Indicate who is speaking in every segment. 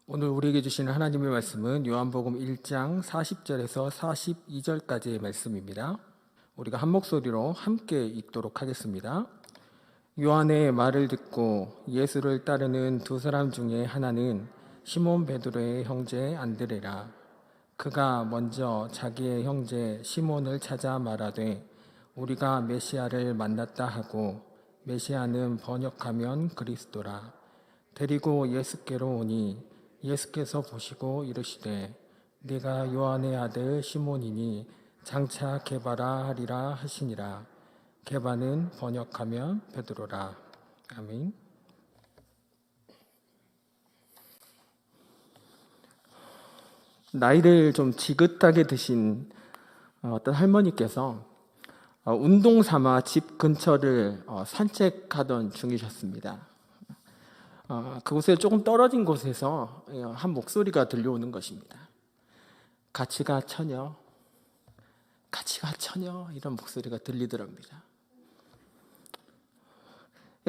Speaker 1: 오늘 우리에게 주시는 하나님의 말씀은 요한복음 1장 40절에서 42절까지의 말씀입니다. 우리가 한 목소리로 함께 읽도록 하겠습니다. 요한의 말을 듣고 예수를 따르는 두 사람 중에 하나는 시몬 베드로의 형제 안드레라. 그가 먼저 자기의 형제 시몬을 찾아 말하되 우리가 메시아를 만났다 하고, 메시아는 번역하면 그리스도라. 데리고 예수께로 오니 예수께서 보시고 이르시되 네가 요한의 아들 시몬이니 장차 게바라 하리라 하시니라. 게바는 번역하면 베드로라. 아멘. 나이를 좀 지긋하게 드신 어떤 할머니께서 운동 삼아 집 근처를 산책하던 중이셨습니다. 그곳에 조금 떨어진 곳에서 한 목소리가 들려오는 것입니다. 같이 가 처녀, 같이 가 처녀, 이런 목소리가 들리더랍니다.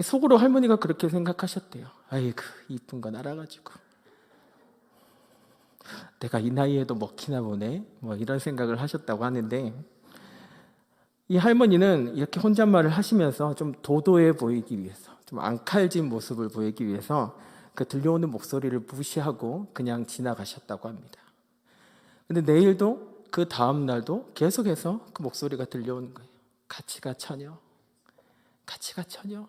Speaker 1: 속으로 할머니가 그렇게 생각하셨대요. 아이고, 이쁜 건 알아가지고 내가 이 나이에도 먹히나 보네, 이런 생각을 하셨다고 하는데, 이 할머니는 이렇게 혼잣말을 하시면서 좀 도도해 보이기 위해서, 좀 앙칼진 모습을 보이기 위해서 그 들려오는 목소리를 무시하고 그냥 지나가셨다고 합니다. 근데 내일도 그 다음 날도 계속해서 그 목소리가 들려오는 거예요. 같이 가 처녀, 같이 가 처녀.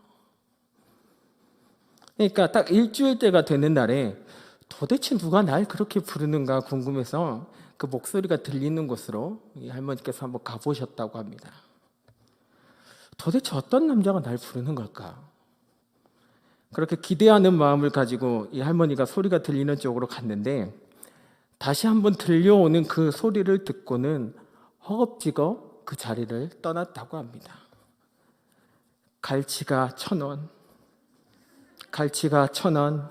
Speaker 1: 그러니까 딱 일주일 때가 되는 날에 도대체 누가 날 그렇게 부르는가 궁금해서 그 목소리가 들리는 곳으로 이 할머니께서 한번 가보셨다고 합니다. 도대체 어떤 남자가 날 부르는 걸까? 그렇게 기대하는 마음을 가지고 이 할머니가 소리가 들리는 쪽으로 갔는데, 다시 한번 들려오는 그 소리를 듣고는 허겁지겁 그 자리를 떠났다고 합니다. 갈치가 1,000원, 갈치가 1,000원.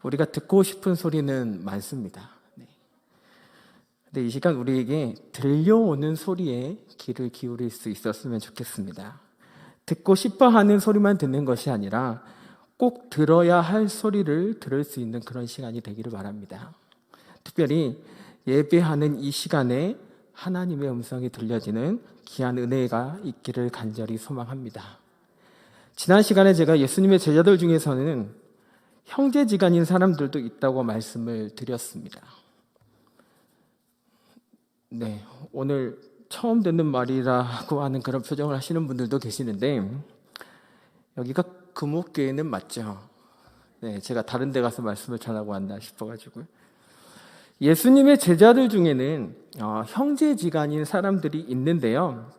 Speaker 1: 우리가 듣고 싶은 소리는 많습니다. 근데 이 시간 우리에게 들려오는 소리에 귀를 기울일 수 있었으면 좋겠습니다. 듣고 싶어 하는 소리만 듣는 것이 아니라 꼭 들어야 할 소리를 들을 수 있는 그런 시간이 되기를 바랍니다. 특별히 예배하는 이 시간에 하나님의 음성이 들려지는 귀한 은혜가 있기를 간절히 소망합니다. 지난 시간에 제가 예수님의 제자들 중에서는 형제지간인 사람들도 있다고 말씀을 드렸습니다. 네, 오늘 처음 듣는 말이라고 하는 그런 표정을 하시는 분들도 계시는데, 여기가 금옥교회는 맞죠? 네, 제가 다른 데 가서 말씀을 전하고 왔나 싶어가지고요. 예수님의 제자들 중에는 형제지간인 사람들이 있는데요,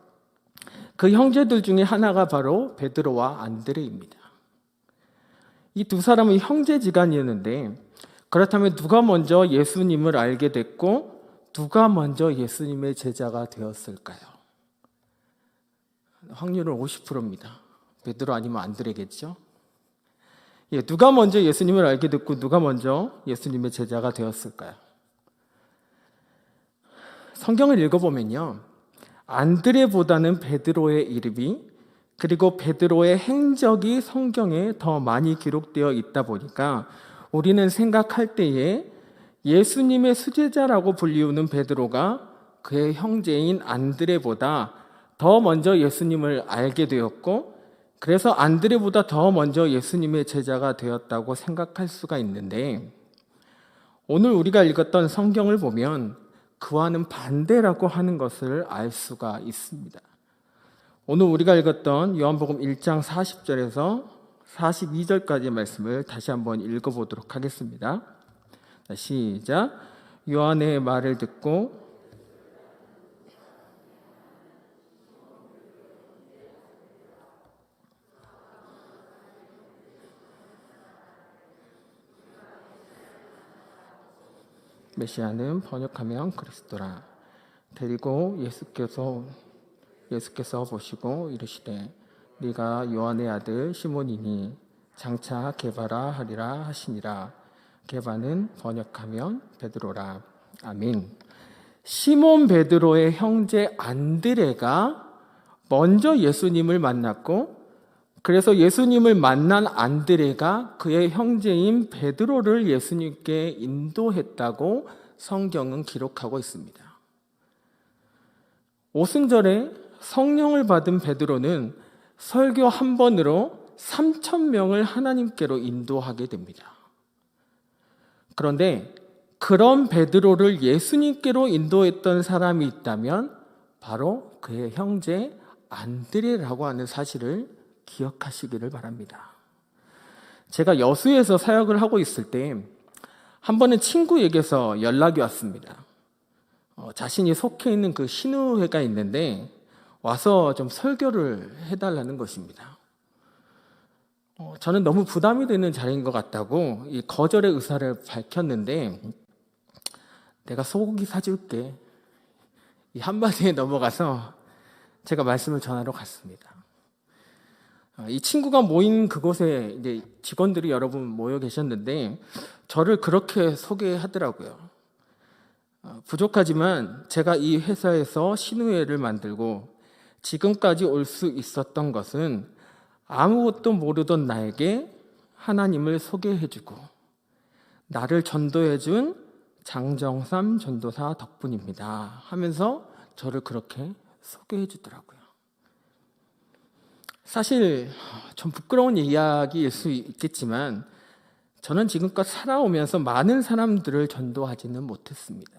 Speaker 1: 그 형제들 중에 하나가 바로 베드로와 안드레입니다. 이 두 사람은 형제지간이었는데, 그렇다면 누가 먼저 예수님을 알게 됐고 누가 먼저 예수님의 제자가 되었을까요? 확률은 50%입니다. 베드로 아니면 안드레겠죠? 누가 먼저 예수님을 알게 됐고 누가 먼저 예수님의 제자가 되었을까요? 성경을 읽어보면요, 안드레보다는 베드로의 이름이, 그리고 베드로의 행적이 성경에 더 많이 기록되어 있다 보니까 우리는 생각할 때에 예수님의 수제자라고 불리우는 베드로가 그의 형제인 안드레보다 더 먼저 예수님을 알게 되었고, 그래서 안드레보다 더 먼저 예수님의 제자가 되었다고 생각할 수가 있는데, 오늘 우리가 읽었던 성경을 보면 그와는 반대라고 하는 것을 알 수가 있습니다. 오늘 우리가 읽었던 요한복음 1장 40절에서 42절까지의 말씀을 다시 한번 읽어보도록 하겠습니다. 시작. 요한의 말을 듣고 메시아는 번역하면 그리스도라. 데리고 예수께서 보시고 이르시되 네가 요한의 아들 시몬이니 장차 게바라 하리라 하시니라. 게바는 번역하면 베드로라. 아멘. 시몬 베드로의 형제 안드레가 먼저 예수님을 만났고, 그래서 예수님을 만난 안드레가 그의 형제인 베드로를 예수님께 인도했다고 성경은 기록하고 있습니다. 오순절에 성령을 받은 베드로는 설교 한 번으로 3,000명을 하나님께로 인도하게 됩니다. 그런데 그런 베드로를 예수님께로 인도했던 사람이 있다면 바로 그의 형제 안드레라고 하는 사실을 기억하시기를 바랍니다. 제가 여수에서 사역을 하고 있을 때 한 번은 친구에게서 연락이 왔습니다. 자신이 속해 있는 그 신우회가 있는데 와서 좀 설교를 해달라는 것입니다. 저는 너무 부담이 되는 자리인 것 같다고 이 거절의 의사를 밝혔는데, 내가 소고기 사줄게, 이 한마디에 넘어가서 제가 말씀을 전하러 갔습니다. 이 친구가 모인 그곳에 이제 직원들이 여러분 모여 계셨는데 저를 그렇게 소개하더라고요. 부족하지만 제가 이 회사에서 신우회를 만들고 지금까지 올 수 있었던 것은 아무것도 모르던 나에게 하나님을 소개해주고 나를 전도해준 장정삼 전도사 덕분입니다 하면서 저를 그렇게 소개해주더라고요. 사실 좀 부끄러운 이야기일 수 있겠지만 저는 지금껏 살아오면서 많은 사람들을 전도하지는 못했습니다.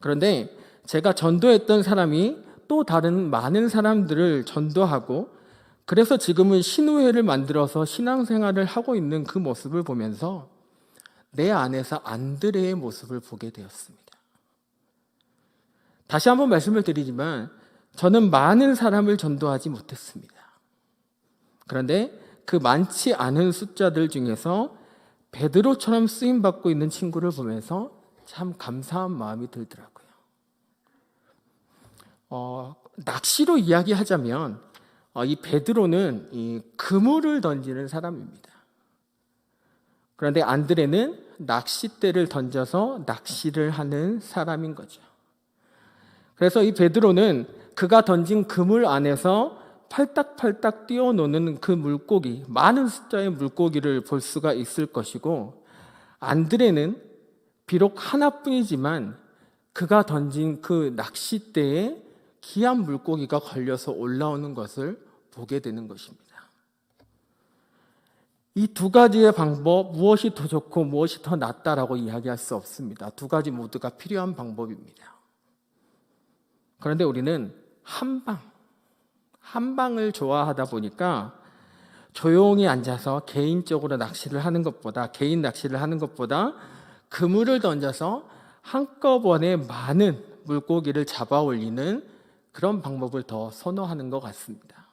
Speaker 1: 그런데 제가 전도했던 사람이 또 다른 많은 사람들을 전도하고 그래서 지금은 신우회를 만들어서 신앙생활을 하고 있는 그 모습을 보면서 내 안에서 안드레의 모습을 보게 되었습니다. 다시 한번 말씀을 드리지만 저는 많은 사람을 전도하지 못했습니다. 그런데 그 많지 않은 숫자들 중에서 베드로처럼 쓰임받고 있는 친구를 보면서 참 감사한 마음이 들더라고요. 낚시로 이야기하자면 이 베드로는 이 그물을 던지는 사람입니다. 그런데 안드레는 낚싯대를 던져서 낚시를 하는 사람인 거죠. 그래서 이 베드로는 그가 던진 그물 안에서 팔딱팔딱 뛰어노는 그 물고기, 많은 숫자의 물고기를 볼 수가 있을 것이고, 안드레는 비록 하나뿐이지만 그가 던진 그 낚싯대에 귀한 물고기가 걸려서 올라오는 것을 보게 되는 것입니다. 이 두 가지의 방법, 무엇이 더 좋고 무엇이 더 낫다라고 이야기할 수 없습니다. 두 가지 모두가 필요한 방법입니다. 그런데 우리는 한 방을 좋아하다 보니까 조용히 앉아서 개인적으로 개인 낚시를 하는 것보다 그물을 던져서 한꺼번에 많은 물고기를 잡아 올리는 그런 방법을 더 선호하는 것 같습니다.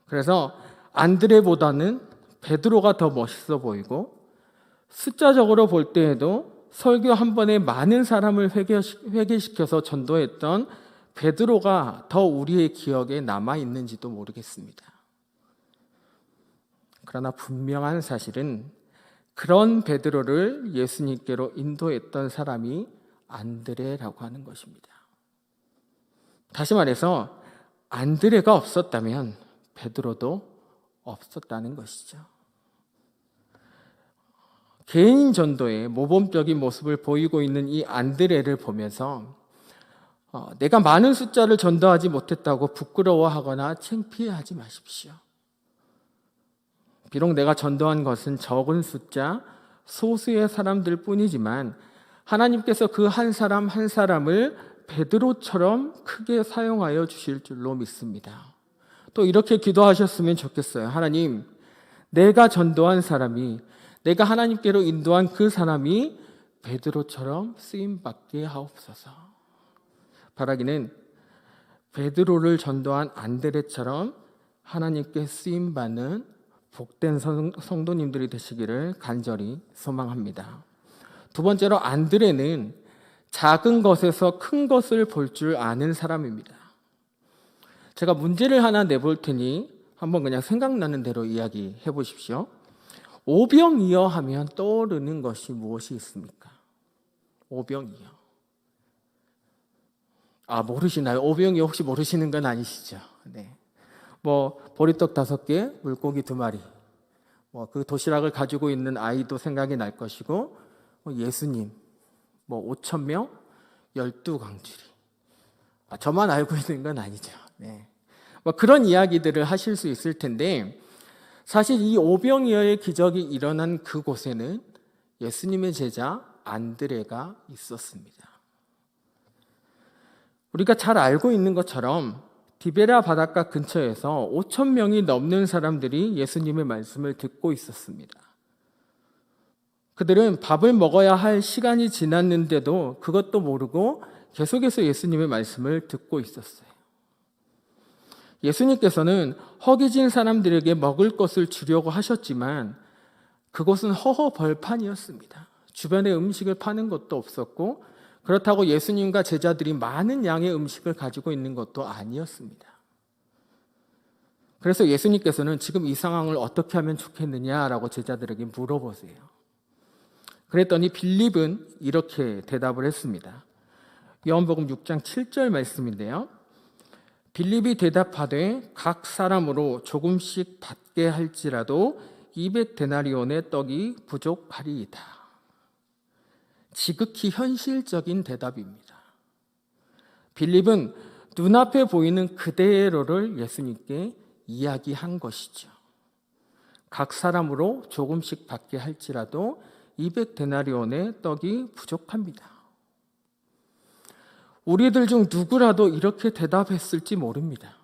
Speaker 1: 그래서 안드레보다는 베드로가 더 멋있어 보이고, 숫자적으로 볼 때에도 설교 한 번에 많은 사람을 회개시켜서 전도했던 베드로가 더 우리의 기억에 남아있는지도 모르겠습니다. 그러나 분명한 사실은 그런 베드로를 예수님께로 인도했던 사람이 안드레라고 하는 것입니다. 다시 말해서 안드레가 없었다면 베드로도 없었다는 것이죠. 개인 전도의 모범적인 모습을 보이고 있는 이 안드레를 보면서 내가 많은 숫자를 전도하지 못했다고 부끄러워하거나 창피해하지 마십시오. 비록 내가 전도한 것은 적은 숫자, 소수의 사람들 뿐이지만 하나님께서 그 한 사람 한 사람을 베드로처럼 크게 사용하여 주실 줄로 믿습니다. 또 이렇게 기도하셨으면 좋겠어요. 하나님, 내가 전도한 사람이, 내가 하나님께로 인도한 그 사람이 베드로처럼 쓰임받게 하옵소서. 바라기는 베드로를 전도한 안드레처럼 하나님께 쓰임받는 복된 성도님들이 되시기를 간절히 소망합니다. 두 번째로, 안드레는 작은 것에서 큰 것을 볼 줄 아는 사람입니다. 제가 문제를 하나 내볼 테니 한번 그냥 생각나는 대로 이야기해 보십시오. 오병이어 하면 떠오르는 것이 무엇이 있습니까? 오병이어. 모르시나요? 오병이어 혹시 모르시는 건 아니시죠? 네. 뭐 보리떡 5개, 물고기 2마리, 뭐 그 도시락을 가지고 있는 아이도 생각이 날 것이고, 예수님, 뭐 5천 명, 12강줄이. 저만 알고 있는 건 아니죠. 네. 뭐 그런 이야기들을 하실 수 있을 텐데, 사실 이 오병이어의 기적이 일어난 그곳에는 예수님의 제자 안드레가 있었습니다. 우리가 잘 알고 있는 것처럼 디베랴 바닷가 근처에서 5천 명이 넘는 사람들이 예수님의 말씀을 듣고 있었습니다. 그들은 밥을 먹어야 할 시간이 지났는데도 그것도 모르고 계속해서 예수님의 말씀을 듣고 있었어요. 예수님께서는 허기진 사람들에게 먹을 것을 주려고 하셨지만 그곳은 허허벌판이었습니다. 주변에 음식을 파는 것도 없었고, 그렇다고 예수님과 제자들이 많은 양의 음식을 가지고 있는 것도 아니었습니다. 그래서 예수님께서는 지금 이 상황을 어떻게 하면 좋겠느냐라고 제자들에게 물어보세요. 그랬더니 빌립은 이렇게 대답을 했습니다. 요한복음 6장 7절 말씀인데요. 빌립이 대답하되 각 사람으로 조금씩 받게 할지라도 200데나리온의 떡이 부족하리이다. 지극히 현실적인 대답입니다. 빌립은 눈앞에 보이는 그대로를 예수님께 이야기한 것이죠. 각 사람으로 조금씩 받게 할지라도 200데나리온의 떡이 부족합니다. 우리들 중 누구라도 이렇게 대답했을지 모릅니다.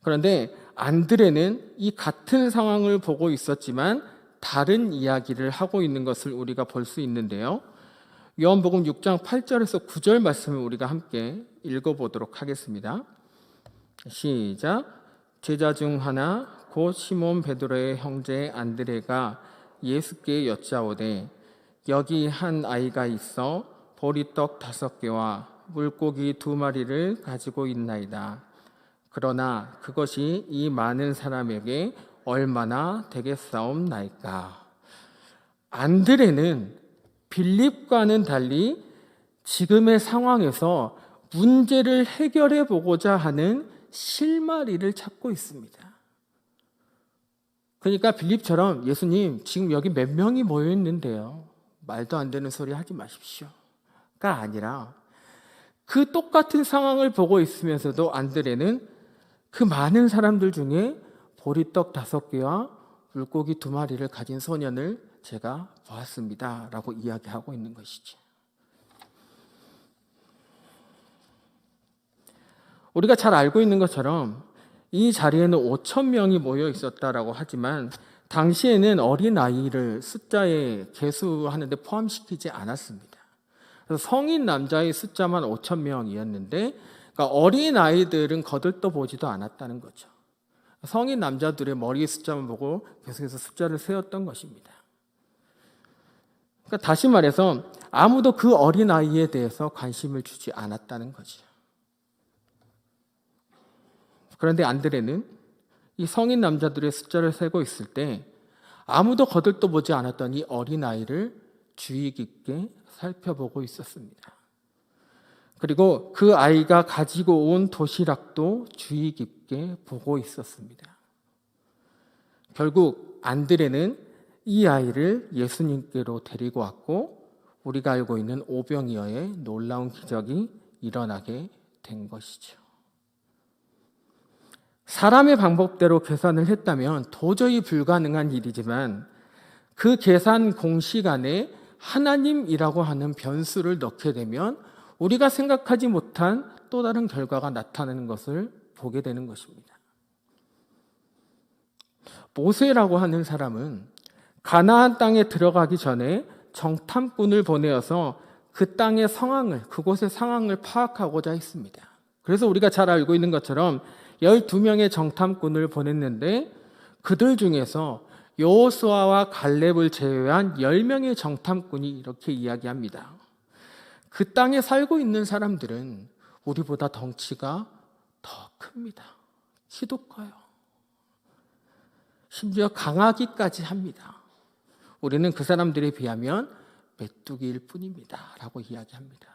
Speaker 1: 그런데 안드레는 이 같은 상황을 보고 있었지만 다른 이야기를 하고 있는 것을 우리가 볼 수 있는데요. 요한복음 6장 8절에서 9절 말씀을 우리가 함께 읽어보도록 하겠습니다. 시작. 제자 중 하나 곧 시몬 베드로의 형제 안드레가 예수께 여짜오되 여기 한 아이가 있어 보리떡 5개와 물고기 2마리를 가지고 있나이다. 그러나 그것이 이 많은 사람에게 얼마나 되겠사옵나이까. 안드레는 빌립과는 달리 지금의 상황에서 문제를 해결해 보고자 하는 실마리를 찾고 있습니다. 그러니까 빌립처럼 예수님 지금 여기 몇 명이 모여 있는데요. 말도 안 되는 소리 하지 마십시오.가 아니라 그 똑같은 상황을 보고 있으면서도 안드레는 그 많은 사람들 중에 보리떡 5개와 물고기 2마리를 가진 소년을 제가 보았습니다. 라고 이야기하고 있는 것이죠. 우리가 잘 알고 있는 것처럼 이 자리에는 5천 명이 모여 있었다라고 하지만 당시에는 어린아이를 숫자에 계수하는데 포함시키지 않았습니다. 그래서 성인 남자의 숫자만 5천 명이었는데 그러니까 어린아이들은 거들떠보지도 않았다는 거죠. 성인 남자들의 머리 숫자만 보고 계속해서 숫자를 세웠던 것입니다. 그러니까 다시 말해서 아무도 그 어린아이에 대해서 관심을 주지 않았다는 거죠. 그런데 안드레는 이 성인 남자들의 숫자를 세고 있을 때 아무도 거들떠보지 않았던 이 어린아이를 주의 깊게 살펴보고 있었습니다. 그리고 그 아이가 가지고 온 도시락도 주의 깊게 보고 있었습니다. 결국 안드레는 이 아이를 예수님께로 데리고 왔고 우리가 알고 있는 오병이어의 놀라운 기적이 일어나게 된 것이죠. 사람의 방법대로 계산을 했다면 도저히 불가능한 일이지만 그 계산 공식 안에 하나님이라고 하는 변수를 넣게 되면 우리가 생각하지 못한 또 다른 결과가 나타나는 것을 보게 되는 것입니다. 모세라고 하는 사람은 가나안 땅에 들어가기 전에 정탐꾼을 보내어서 그 땅의 상황을, 그곳의 상황을 파악하고자 했습니다. 그래서 우리가 잘 알고 있는 것처럼 12명의 정탐꾼을 보냈는데 그들 중에서 여호수아와 갈렙을 제외한 10명의 정탐꾼이 이렇게 이야기합니다. 그 땅에 살고 있는 사람들은 우리보다 덩치가 더 큽니다. 키도 커요. 심지어 강하기까지 합니다. 우리는 그 사람들에 비하면 메뚜기일 뿐입니다. 라고 이야기합니다.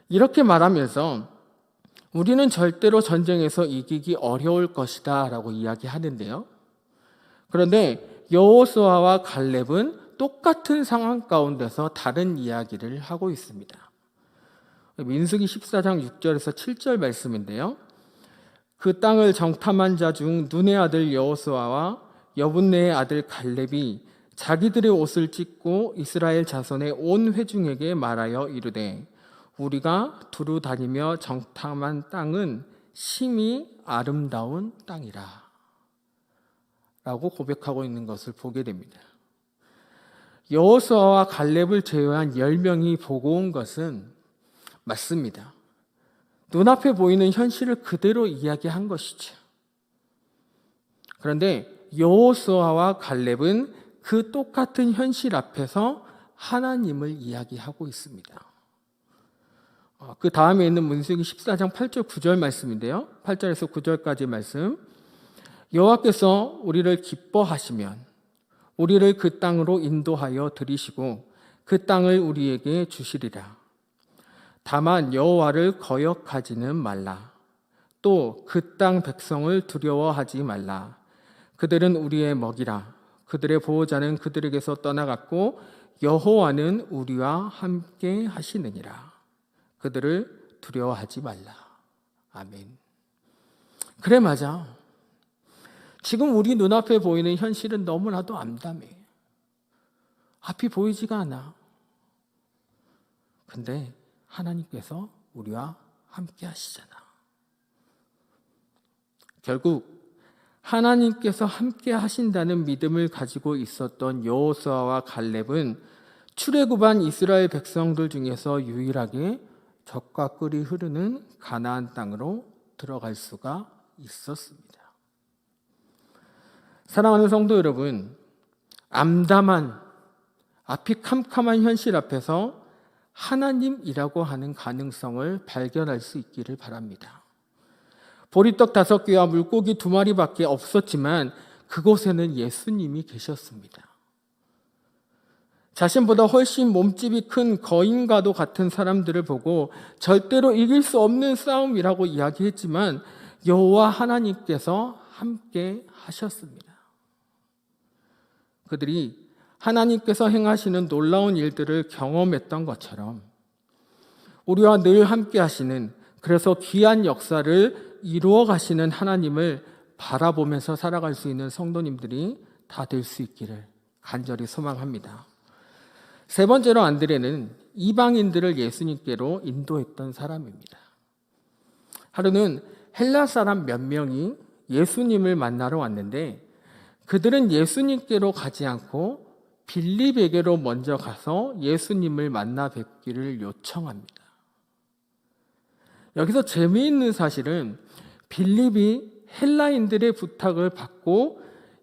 Speaker 1: 이렇게 말하면서 우리는 절대로 전쟁에서 이기기 어려울 것이다 라고 이야기하는데요. 그런데 여호수아와 갈렙은 똑같은 상황 가운데서 다른 이야기를 하고 있습니다. 민수기 14장 6절에서 7절 말씀인데요. 그 땅을 정탐한 자 중 눈의 아들 여호수아와 여분네의 아들 갈렙이 자기들의 옷을 찢고 이스라엘 자손의 온 회중에게 말하여 이르되 우리가 두루 다니며 정탐한 땅은 심히 아름다운 땅이라 라고 고백하고 있는 것을 보게 됩니다. 여호수아와 갈렙을 제외한 10명이 보고 온 것은 맞습니다. 눈앞에 보이는 현실을 그대로 이야기한 것이죠. 그런데 여호수아와 갈렙은 그 똑같은 현실 앞에서 하나님을 이야기하고 있습니다. 그 다음에 있는 민수기 14장 8절 9절 말씀인데요. 8절에서 9절까지 말씀. 여호와께서 우리를 기뻐하시면 우리를 그 땅으로 인도하여 들이시고 그 땅을 우리에게 주시리라. 다만 여호와를 거역하지는 말라. 또 그 땅 백성을 두려워하지 말라. 그들은 우리의 먹이라. 그들의 보호자는 그들에게서 떠나갔고 여호와는 우리와 함께 하시느니라. 그들을 두려워하지 말라. 아멘. 그래, 맞아. 지금 우리 눈앞에 보이는 현실은 너무나도 암담해. 앞이 보이지가 않아. 근데 하나님께서 우리와 함께 하시잖아. 결국 하나님께서 함께 하신다는 믿음을 가지고 있었던 여호수아와 갈렙은 출애굽한 이스라엘 백성들 중에서 유일하게 젖과 꿀이 흐르는 가나안 땅으로 들어갈 수가 있었습니다. 사랑하는 성도 여러분, 암담한 앞이 캄캄한 현실 앞에서 하나님이라고 하는 가능성을 발견할 수 있기를 바랍니다. 보리떡 5개와 물고기 2마리밖에 없었지만 그곳에는 예수님이 계셨습니다. 자신보다 훨씬 몸집이 큰 거인과도 같은 사람들을 보고 절대로 이길 수 없는 싸움이라고 이야기했지만 여호와 하나님께서 함께 하셨습니다. 그들이 하나님께서 행하시는 놀라운 일들을 경험했던 것처럼 우리와 늘 함께 하시는, 그래서 귀한 역사를 이루어 가시는 하나님을 바라보면서 살아갈 수 있는 성도님들이 다 될 수 있기를 간절히 소망합니다. 세 번째로 안드레는 이방인들을 예수님께로 인도했던 사람입니다. 하루는 헬라 사람 몇 명이 예수님을 만나러 왔는데 그들은 예수님께로 가지 않고 빌립에게로 먼저 가서 예수님을 만나 뵙기를 요청합니다. 여기서 재미있는 사실은 빌립이 헬라인들의 부탁을 받고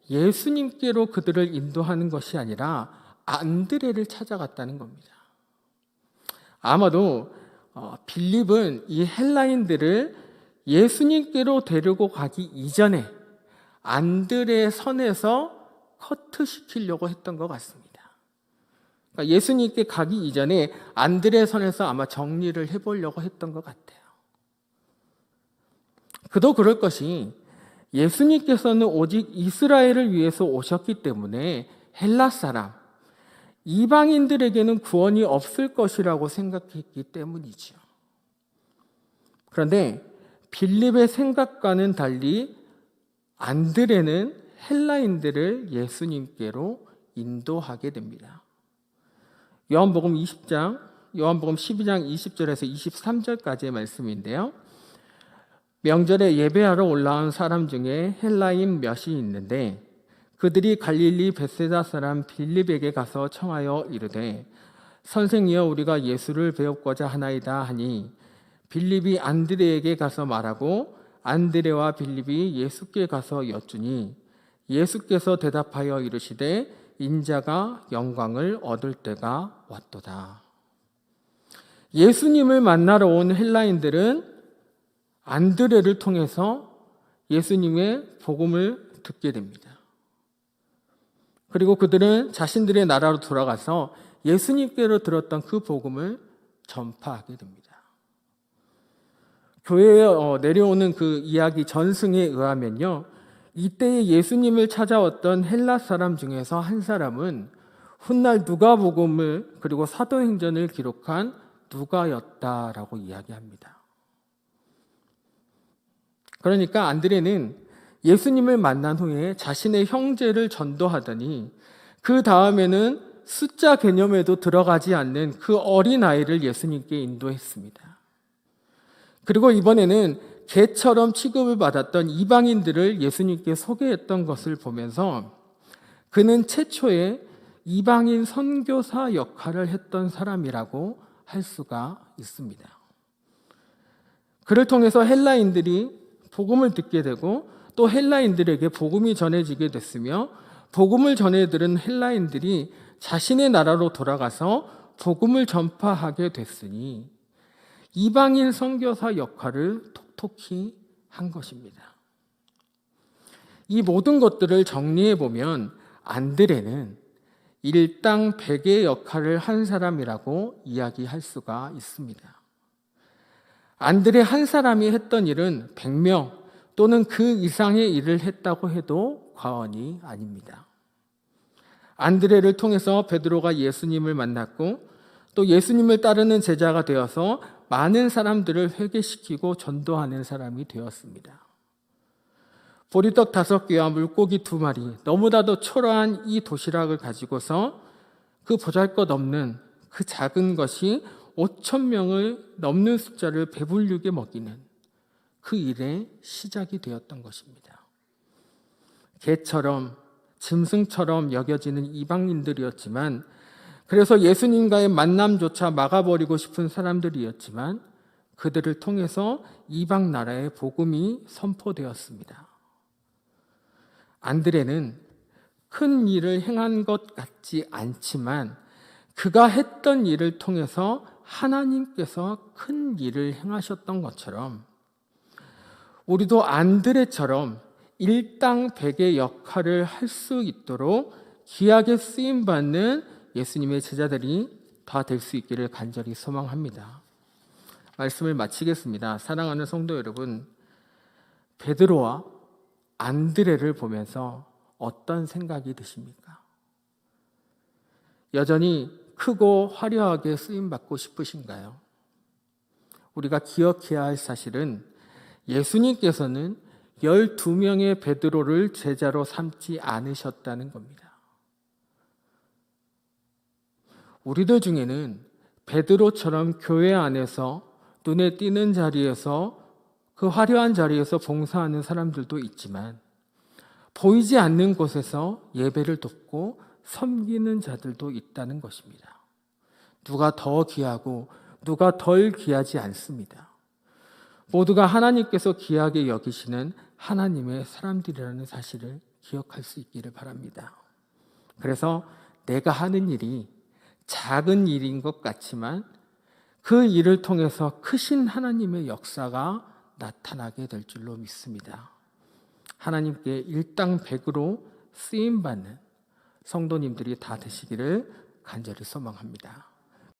Speaker 1: 예수님께로 그들을 인도하는 것이 아니라 안드레를 찾아갔다는 겁니다. 아마도 빌립은 이 헬라인들을 예수님께로 데리고 가기 이전에 안드레의 선에서 커트시키려고 했던 것 같습니다. 그러니까 예수님께 가기 이전에 안드레의 선에서 아마 정리를 해보려고 했던 것 같아요. 그도 그럴 것이 예수님께서는 오직 이스라엘을 위해서 오셨기 때문에 헬라 사람, 이방인들에게는 구원이 없을 것이라고 생각했기 때문이죠. 그런데 빌립의 생각과는 달리 안드레는 헬라인들을 예수님께로 인도하게 됩니다. 요한복음 12장 20절에서 23절까지의 말씀인데요. 명절에 예배하러 올라온 사람 중에 헬라인 몇이 있는데 그들이 갈릴리 벳세다 사람 빌립에게 가서 청하여 이르되 선생이여 우리가 예수를 배우고자 하나이다 하니 빌립이 안드레에게 가서 말하고 안드레와 빌립이 예수께 가서 여쭈니 예수께서 대답하여 이르시되 인자가 영광을 얻을 때가 왔도다. 예수님을 만나러 온 헬라인들은 안드레를 통해서 예수님의 복음을 듣게 됩니다. 그리고 그들은 자신들의 나라로 돌아가서 예수님께로 들었던 그 복음을 전파하게 됩니다. 교회에 내려오는 그 이야기 전승에 의하면요, 이때에 예수님을 찾아왔던 헬라 사람 중에서 한 사람은 훗날 누가복음을 그리고 사도행전을 기록한 누가였다라고 이야기합니다. 그러니까 안드레는 예수님을 만난 후에 자신의 형제를 전도하더니 그 다음에는 숫자 개념에도 들어가지 않는 그 어린아이를 예수님께 인도했습니다. 그리고 이번에는 개처럼 취급을 받았던 이방인들을 예수님께 소개했던 것을 보면서 그는 최초의 이방인 선교사 역할을 했던 사람이라고 할 수가 있습니다. 그를 통해서 헬라인들이 복음을 듣게 되고 또 헬라인들에게 복음이 전해지게 됐으며 복음을 전해 들은 헬라인들이 자신의 나라로 돌아가서 복음을 전파하게 됐으니 이방인 선교사 역할을 톡톡히 한 것입니다. 이 모든 것들을 정리해 보면 안드레는 일당백의 역할을 한 사람이라고 이야기할 수가 있습니다. 안드레 한 사람이 했던 일은 100명 또는 그 이상의 일을 했다고 해도 과언이 아닙니다. 안드레를 통해서 베드로가 예수님을 만났고 또 예수님을 따르는 제자가 되어서 많은 사람들을 회개시키고 전도하는 사람이 되었습니다. 보리떡 5개와 물고기 2마리, 너무나도 초라한 이 도시락을 가지고서 그 보잘것없는 그 작은 것이 5,000명을 넘는 숫자를 배부르게 먹이는 그 일의 시작이 되었던 것입니다. 개처럼 짐승처럼 여겨지는 이방인들이었지만, 그래서 예수님과의 만남조차 막아버리고 싶은 사람들이었지만 그들을 통해서 이방 나라의 복음이 선포되었습니다. 안드레는 큰 일을 행한 것 같지 않지만 그가 했던 일을 통해서 하나님께서 큰 일을 행하셨던 것처럼 우리도 안드레처럼 일당백의 역할을 할 수 있도록 귀하게 쓰임받는 예수님의 제자들이 다 될 수 있기를 간절히 소망합니다. 말씀을 마치겠습니다. 사랑하는 성도 여러분, 베드로와 안드레를 보면서 어떤 생각이 드십니까? 여전히 크고 화려하게 쓰임받고 싶으신가요? 우리가 기억해야 할 사실은 예수님께서는 12명의 베드로를 제자로 삼지 않으셨다는 겁니다. 우리들 중에는 베드로처럼 교회 안에서 눈에 띄는 자리에서 그 화려한 자리에서 봉사하는 사람들도 있지만 보이지 않는 곳에서 예배를 돕고 섬기는 자들도 있다는 것입니다. 누가 더 귀하고 누가 덜 귀하지 않습니다. 모두가 하나님께서 귀하게 여기시는 하나님의 사람들이라는 사실을 기억할 수 있기를 바랍니다. 그래서 내가 하는 일이 작은 일인 것 같지만 그 일을 통해서 크신 하나님의 역사가 나타나게 될 줄로 믿습니다. 하나님께 일당백으로 쓰임받는 성도님들이 다 되시기를 간절히 소망합니다.